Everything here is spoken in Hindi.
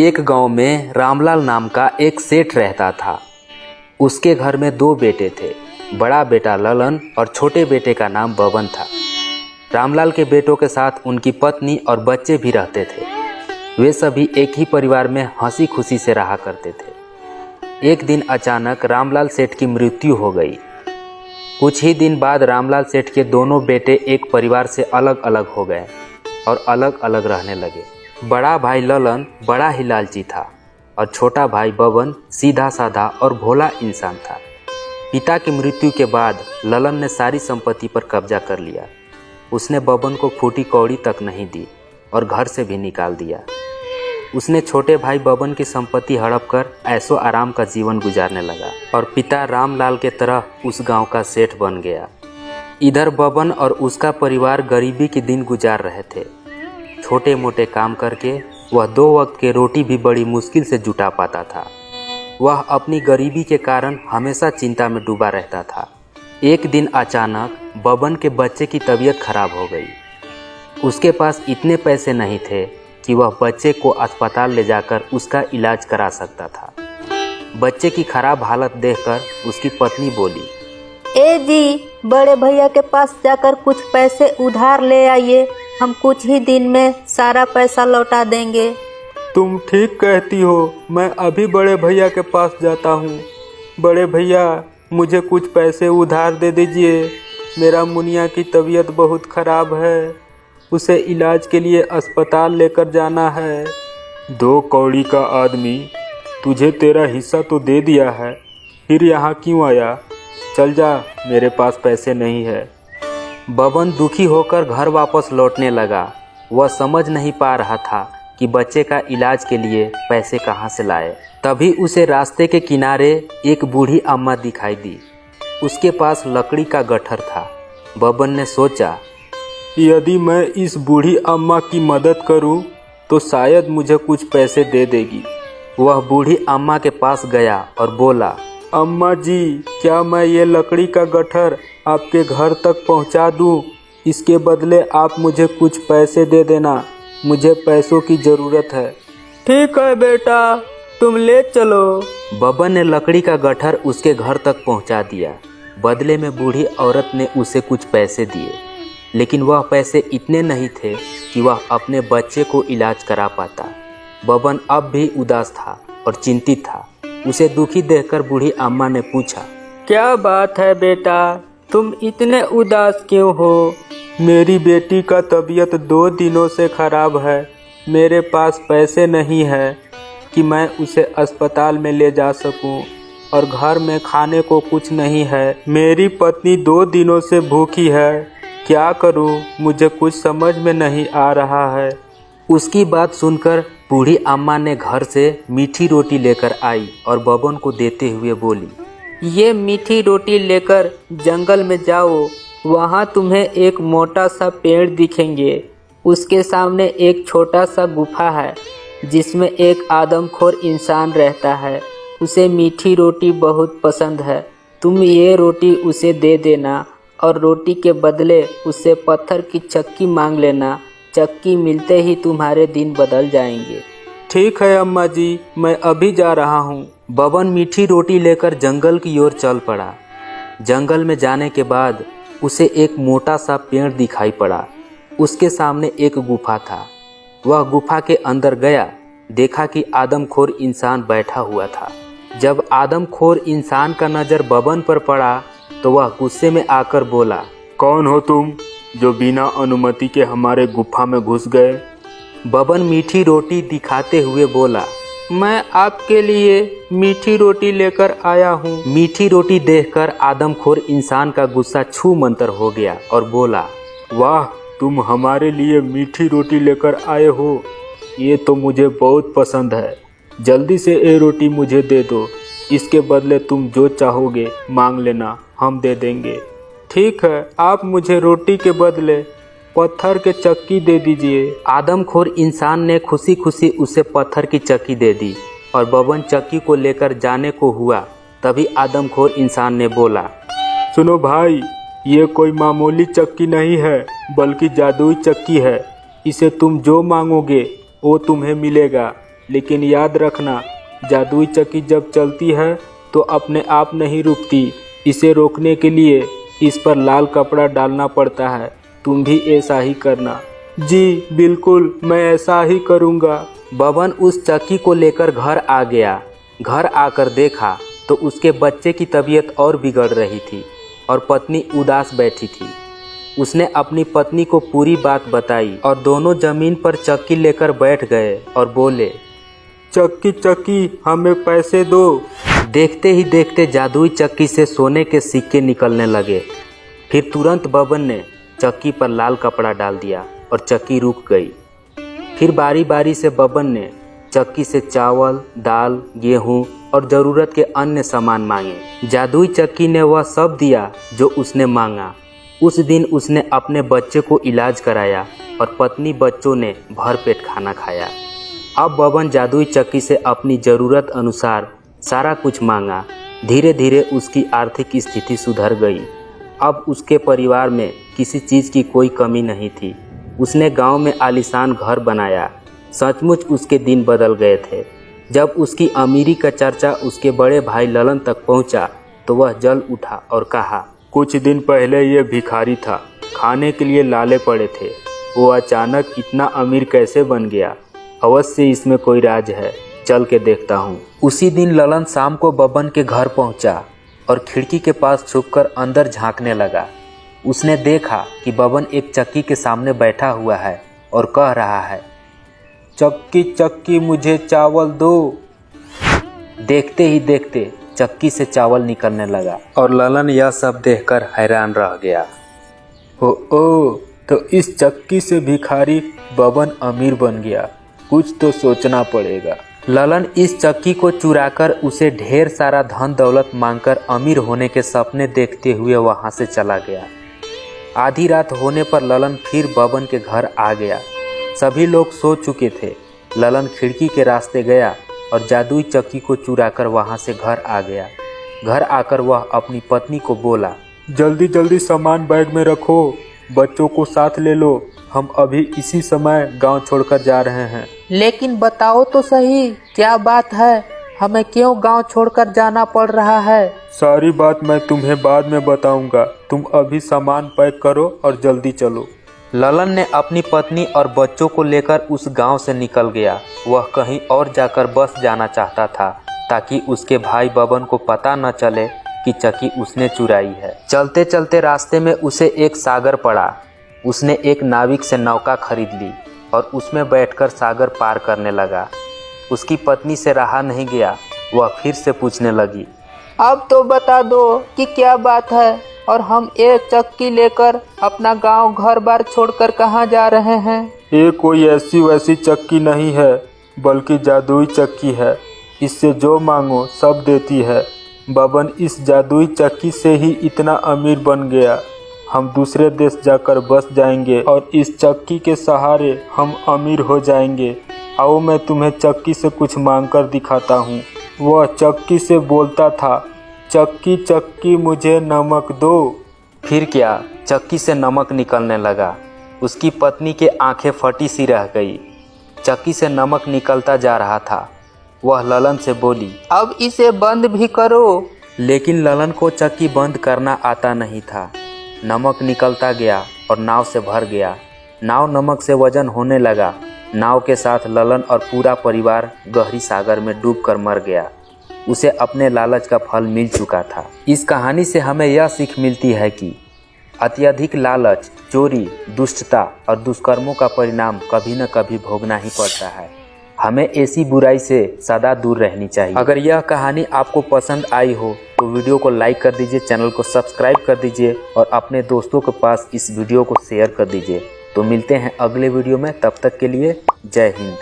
एक गांव में रामलाल नाम का एक सेठ रहता था। उसके घर में दो बेटे थे। बड़ा बेटा ललन और छोटे बेटे का नाम बबन था। रामलाल के बेटों के साथ उनकी पत्नी और बच्चे भी रहते थे। वे सभी एक ही परिवार में हंसी खुशी से रहा करते थे। एक दिन अचानक रामलाल सेठ की मृत्यु हो गई। कुछ ही दिन बाद रामलाल सेठ के दोनों बेटे एक परिवार से अलग अलग हो गए और अलग अलग रहने लगे। बड़ा भाई ललन बड़ा ही लालची था और छोटा भाई बबन सीधा साधा और भोला इंसान था। पिता की मृत्यु के बाद ललन ने सारी संपत्ति पर कब्जा कर लिया। उसने बबन को फूटी कौड़ी तक नहीं दी और घर से भी निकाल दिया। उसने छोटे भाई बबन की संपत्ति हड़प कर ऐशो आराम का जीवन गुजारने लगा और पिता रामलाल के तरह उस गांव का सेठ बन गया। इधर बबन और उसका परिवार गरीबी के दिन गुजार रहे थे। छोटे मोटे काम करके वह 2 वक्त के रोटी भी बड़ी मुश्किल से जुटा पाता था। वह अपनी गरीबी के कारण हमेशा चिंता में डूबा रहता था। एक दिन अचानक बबन के बच्चे की तबीयत खराब हो गई। उसके पास इतने पैसे नहीं थे कि वह बच्चे को अस्पताल ले जाकर उसका इलाज करा सकता था। बच्चे की खराब हालत देखकर उसकी पत्नी बोली, ए जी, बड़े भैया के पास जाकर कुछ पैसे उधार ले आइए। हम कुछ ही दिन में सारा पैसा लौटा देंगे। तुम ठीक कहती हो, मैं अभी बड़े भैया के पास जाता हूँ। बड़े भैया, मुझे कुछ पैसे उधार दे दीजिए। मेरा मुनिया की तबीयत बहुत ख़राब है। उसे इलाज के लिए अस्पताल लेकर जाना है। 2 कौड़ी का आदमी, तुझे तेरा हिस्सा तो दे दिया है, फिर यहाँ क्यों आया? चल जा, मेरे पास पैसे नहीं है। बबन दुखी होकर घर वापस लौटने लगा। वह समझ नहीं पा रहा था कि बच्चे का इलाज के लिए पैसे कहाँ से लाए। तभी उसे रास्ते के किनारे एक बूढ़ी अम्मा दिखाई दी। उसके पास लकड़ी का गट्ठर था। बबन ने सोचा, यदि मैं इस बूढ़ी अम्मा की मदद करूं तो शायद मुझे कुछ पैसे दे देगी। वह बूढ़ी अम्मा के पास गया और बोला, अम्मा जी, क्या मैं ये लकड़ी का गट्ठर आपके घर तक पहुंचा दूं? इसके बदले आप मुझे कुछ पैसे दे देना। मुझे पैसों की ज़रूरत है। ठीक है बेटा, तुम ले चलो। बबन ने लकड़ी का गट्ठर उसके घर तक पहुंचा दिया। बदले में बूढ़ी औरत ने उसे कुछ पैसे दिए, लेकिन वह पैसे इतने नहीं थे कि वह अपने बच्चे को इलाज करा पाता। बबन अब भी उदास था और चिंतित था। उसे दुखी देखकर बूढ़ी अम्मा ने पूछा, क्या बात है बेटा, तुम इतने उदास क्यों हो? मेरी बेटी का तबीयत 2 दिनों से खराब है। मेरे पास पैसे नहीं है कि मैं उसे अस्पताल में ले जा सकूं और घर में खाने को कुछ नहीं है। मेरी पत्नी 2 दिनों से भूखी है। क्या करूं? मुझे कुछ समझ में नहीं आ रहा है। उसकी बात सुनकर बूढ़ी अम्मा ने घर से मीठी रोटी लेकर आई और बबन को देते हुए बोली, ये मीठी रोटी लेकर जंगल में जाओ। वहाँ तुम्हें एक मोटा सा पेड़ दिखेंगे। उसके सामने एक छोटा सा गुफा है जिसमें एक आदमखोर इंसान रहता है। उसे मीठी रोटी बहुत पसंद है। तुम ये रोटी उसे दे देना और रोटी के बदले उससे पत्थर की चक्की मांग लेना। चक्की मिलते ही तुम्हारे दिन बदल जाएंगे। ठीक है अम्मा जी, मैं अभी जा रहा हूँ। बबन मीठी रोटी लेकर जंगल की ओर चल पड़ा। जंगल में जाने के बाद उसे एक मोटा सा पेड़ दिखाई पड़ा। उसके सामने एक गुफा था। वह गुफा के अंदर गया, देखा कि आदमखोर इंसान बैठा हुआ था। जब आदमखोर इंसान का नज़र बबन पर पड़ा तो वह गुस्से में आकर बोला, कौन हो तुम जो बिना अनुमति के हमारे गुफा में घुस गए? बबन मीठी रोटी दिखाते हुए बोला, मैं आपके लिए मीठी रोटी लेकर आया हूँ। मीठी रोटी देखकर आदमखोर इंसान का गुस्सा छू मंतर हो गया और बोला, वाह, तुम हमारे लिए मीठी रोटी लेकर आए हो। ये तो मुझे बहुत पसंद है। जल्दी से ये रोटी मुझे दे दो। इसके बदले तुम जो चाहोगे मांग लेना, हम दे देंगे। ठीक है, आप मुझे रोटी के बदले पत्थर के चक्की दे दीजिए। आदमखोर इंसान ने खुशी खुशी उसे पत्थर की चक्की दे दी और बबन चक्की को लेकर जाने को हुआ। तभी आदमखोर इंसान ने बोला, सुनो भाई, ये कोई मामूली चक्की नहीं है, बल्कि जादुई चक्की है। इसे तुम जो मांगोगे वो तुम्हें मिलेगा। लेकिन याद रखना, जादुई चक्की जब चलती है तो अपने आप नहीं रुकती। इसे रोकने के लिए इस पर लाल कपड़ा डालना पड़ता है। तुम भी ऐसा ही करना। जी बिल्कुल, मैं ऐसा ही करूँगा। बबन उस चक्की को लेकर घर आ गया। घर आकर देखा तो उसके बच्चे की तबीयत और बिगड़ रही थी और पत्नी उदास बैठी थी। उसने अपनी पत्नी को पूरी बात बताई और दोनों जमीन पर चक्की लेकर बैठ गए और बोले, चक्की चक्की हमें पैसे दो। देखते ही देखते जादुई चक्की से सोने के सिक्के निकलने लगे। फिर तुरंत बबन ने चक्की पर लाल कपड़ा डाल दिया और चक्की रुक गई। फिर बारी बारी से बबन ने चक्की से चावल, दाल, गेहूं और ज़रूरत के अन्य सामान मांगे। जादुई चक्की ने वह सब दिया जो उसने मांगा। उस दिन उसने अपने बच्चे को इलाज कराया और पत्नी बच्चों ने भरपेट खाना खाया। अब बबन जादुई चक्की से अपनी ज़रूरत अनुसार सारा कुछ मांगा। धीरे धीरे उसकी आर्थिक स्थिति सुधर गई। अब उसके परिवार में किसी चीज़ की कोई कमी नहीं थी। उसने गांव में आलीशान घर बनाया। सचमुच उसके दिन बदल गए थे। जब उसकी अमीरी का चर्चा उसके बड़े भाई ललन तक पहुंचा तो वह जल उठा और कहा, कुछ दिन पहले ये भिखारी था, खाने के लिए लाले पड़े थे। वो अचानक इतना अमीर कैसे बन गया? अवश्य इसमें कोई राज है, चल के देखता हूँ। उसी दिन ललन शाम को बबन के घर पहुंचा और खिड़की के पास छुपकर अंदर झांकने लगा। उसने देखा कि बबन एक चक्की के सामने बैठा हुआ है और कह रहा है, चक्की चक्की मुझे चावल दो। देखते ही देखते चक्की से चावल निकलने लगा और ललन यह सब देखकर हैरान रह गया। ओ तो इस चक्की से भिखारी बबन अमीर बन गया। कुछ तो सोचना पड़ेगा। ललन इस चक्की को चुराकर उसे ढेर सारा धन दौलत मांगकर अमीर होने के सपने देखते हुए वहां से चला गया। आधी रात होने पर ललन फिर बबन के घर आ गया। सभी लोग सो चुके थे। ललन खिड़की के रास्ते गया और जादुई चक्की को चुराकर वहां से घर आ गया। घर आकर वह अपनी पत्नी को बोला, जल्दी जल्दी सामान बैग में रखो, बच्चों को साथ ले लो। हम अभी इसी समय गांव छोड़कर जा रहे हैं। लेकिन बताओ तो सही, क्या बात है? हमें क्यों गांव छोड़कर जाना पड़ रहा है? सारी बात मैं तुम्हें बाद में बताऊंगा। तुम अभी सामान पैक करो और जल्दी चलो। ललन ने अपनी पत्नी और बच्चों को लेकर उस गांव से निकल गया। वह कहीं और जाकर बस जाना चाहता था ताकि उसके भाई बबन को पता न चले कि चक्की उसने चुराई है। चलते चलते रास्ते में उसे एक सागर पड़ा। उसने एक नाविक से नौका खरीद ली और उसमें बैठकर सागर पार करने लगा। उसकी पत्नी से रहा नहीं गया। वह फिर से पूछने लगी, अब तो बता दो कि क्या बात है और हम एक चक्की लेकर अपना गांव घर बार छोड़कर कहाँ जा रहे हैं? ये कोई ऐसी वैसी चक्की नहीं है, बल्कि जादुई चक्की है। इससे जो मांगो सब देती है। बबन इस जादुई चक्की से ही इतना अमीर बन गया। हम दूसरे देश जाकर बस जाएंगे और इस चक्की के सहारे हम अमीर हो जाएंगे। आओ मैं तुम्हें चक्की से कुछ मांगकर दिखाता हूँ। वह चक्की से बोलता था, चक्की चक्की मुझे नमक दो। फिर क्या, चक्की से नमक निकलने लगा। उसकी पत्नी के आंखें फटी सी रह गई। चक्की से नमक निकलता जा रहा था। वह ललन से बोली, अब इसे बंद भी करो। लेकिन ललन को चक्की बंद करना आता नहीं था। नमक निकलता गया और नाव से भर गया। नाव नमक से वजन होने लगा। नाव के साथ ललन और पूरा परिवार गहरी सागर में डूबकर मर गया। उसे अपने लालच का फल मिल चुका था। इस कहानी से हमें यह सीख मिलती है कि अत्यधिक लालच, चोरी, दुष्टता और दुष्कर्मों का परिणाम कभी न कभी भोगना ही पड़ता है। हमें ऐसी बुराई से सदा दूर रहनी चाहिए। अगर यह कहानी आपको पसंद आई हो तो वीडियो को लाइक कर दीजिए, चैनल को सब्सक्राइब कर दीजिए और अपने दोस्तों के पास इस वीडियो को शेयर कर दीजिए। तो मिलते हैं अगले वीडियो में, तब तक के लिए जय हिंद।